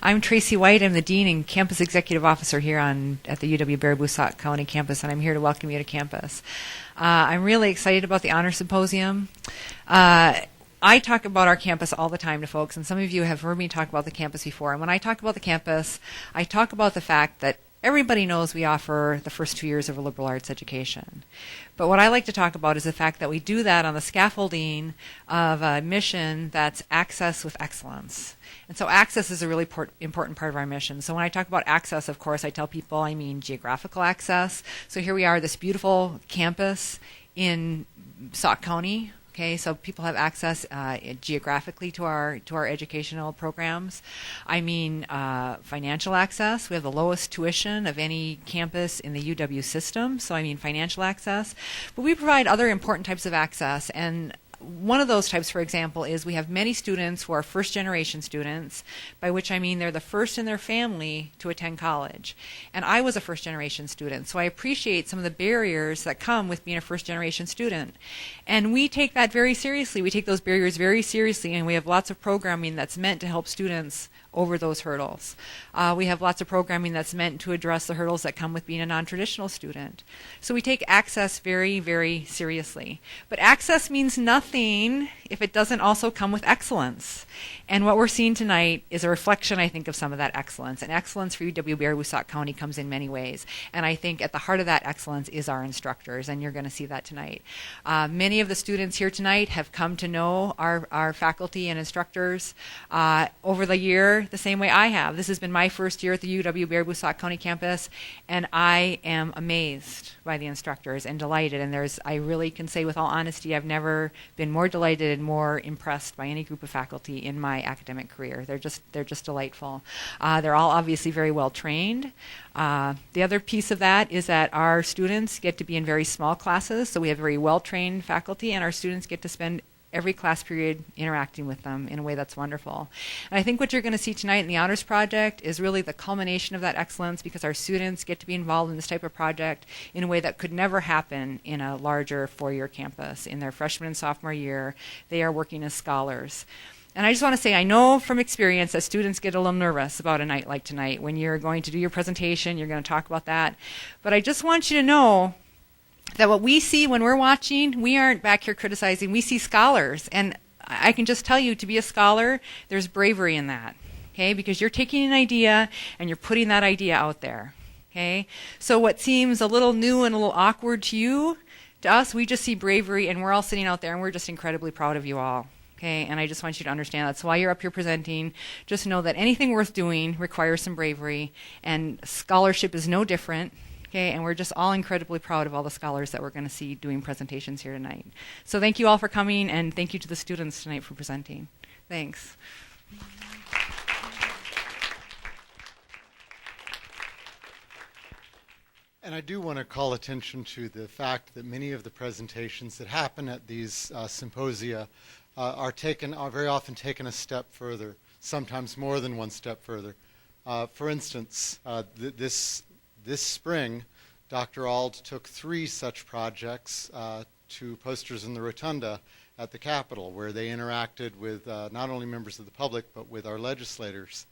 I'm Tracy White. I'm the Dean and Campus Executive Officer here at the UW-Baraboo Sauk County campus, and I'm here to welcome you to campus. I'm really excited about the Honor Symposium. I talk about our campus all the time to folks, and some of you have heard me talk about the campus before. And when I talk about the campus, I talk about the fact that everybody knows we offer the first 2 years of a liberal arts education. But what I like to talk about is the fact that we do that on the scaffolding of a mission that's access with excellence. And so access is a really important part of our mission. So when I talk about access, of course, I tell people I mean geographical access. So here we are, this beautiful campus in Sauk County. Okay, so people have access geographically to our educational programs. I mean financial access. We have the lowest tuition of any campus in the UW system, so I mean financial access. But we provide other important types of access, and one of those types, for example, is we have many students who are first-generation students, by which I mean they're the first in their family to attend college. And I was a first-generation student, so I appreciate some of the barriers that come with being a first-generation student. And we take that very seriously. We take those barriers very seriously, and we have lots of programming that's meant to help students over those hurdles. We have lots of programming that's meant to address the hurdles that come with being a non-traditional student. So we take access very, very seriously. But access means nothing if it doesn't also come with excellence. And what we're seeing tonight is a reflection, I think, of some of that excellence. And excellence for UW-Baraboo Sauk County comes in many ways. And I think at the heart of that excellence is our instructors, and you're going to see that tonight. Many of the students here tonight have come to know our faculty and instructors over the year the same way I have. This has been my first year at the UW-Baraboo Sauk County campus, and I am amazed by the instructors and delighted. And I really can say with all honesty, I've never been more delighted and more impressed by any group of faculty in my academic career. They're just delightful. They're all obviously very well trained. The other piece of that is that our students get to be in very small classes, so we have very well trained faculty, and our students get to spend every class period interacting with them in a way that's wonderful. And I think what you're going to see tonight in the Honors Project is really the culmination of that excellence, because our students get to be involved in this type of project in a way that could never happen in a larger four-year campus. In their freshman and sophomore year, they are working as scholars. And I just want to say, I know from experience that students get a little nervous about a night like tonight. When you're going to do your presentation, you're going to talk about that. But I just want you to know that what we see when we're watching, we aren't back here criticizing. We see scholars. And I can just tell you, to be a scholar, there's bravery in that, okay? Because you're taking an idea and you're putting that idea out there, okay? So what seems a little new and a little awkward to you, to us, we just see bravery, and we're all sitting out there, and we're just incredibly proud of you all. Okay, and I just want you to understand that. So while you're up here presenting, just know that anything worth doing requires some bravery, and scholarship is no different. Okay, and we're just all incredibly proud of all the scholars that we're going to see doing presentations here tonight. So thank you all for coming, and thank you to the students tonight for presenting. Thanks. And I do want to call attention to the fact that many of the presentations that happen at these symposia are very often taken a step further, sometimes more than one step further. For instance, this spring, Dr. Ald took 3 such projects to posters in the rotunda at the Capitol, where they interacted with not only members of the public, but with our legislators.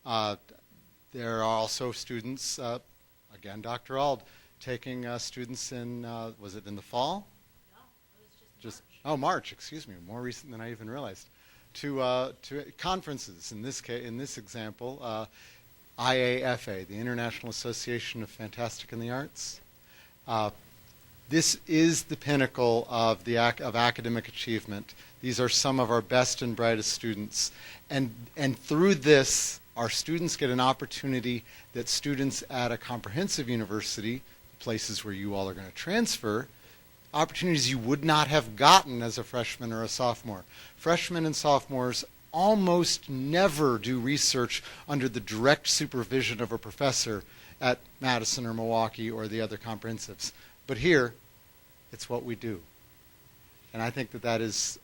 There are also students, again, Dr. Ald, taking students in, was it in the fall? No, it was just March, excuse me, more recent than I even realized, to conferences. In this example, IAFA, the International Association of Fantastic in the Arts. This is the pinnacle of academic achievement. These are some of our best and brightest students, and through this, our students get an opportunity that students at a comprehensive university, places where you all are going to transfer, opportunities you would not have gotten as a freshman or a sophomore. Freshmen and sophomores almost never do research under the direct supervision of a professor at Madison or Milwaukee or the other comprehensives. But here, it's what we do. And I think that is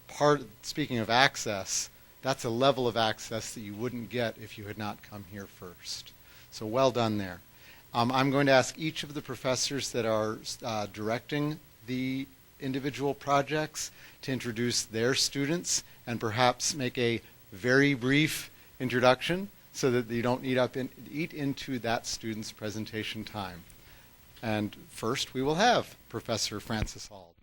speaking of access, that's a level of access that you wouldn't get if you had not come here first. So well done there. I'm going to ask each of the professors that are directing the individual projects to introduce their students and perhaps make a very brief introduction so that you don't eat into that student's presentation time. And first we will have Professor Francis Hall.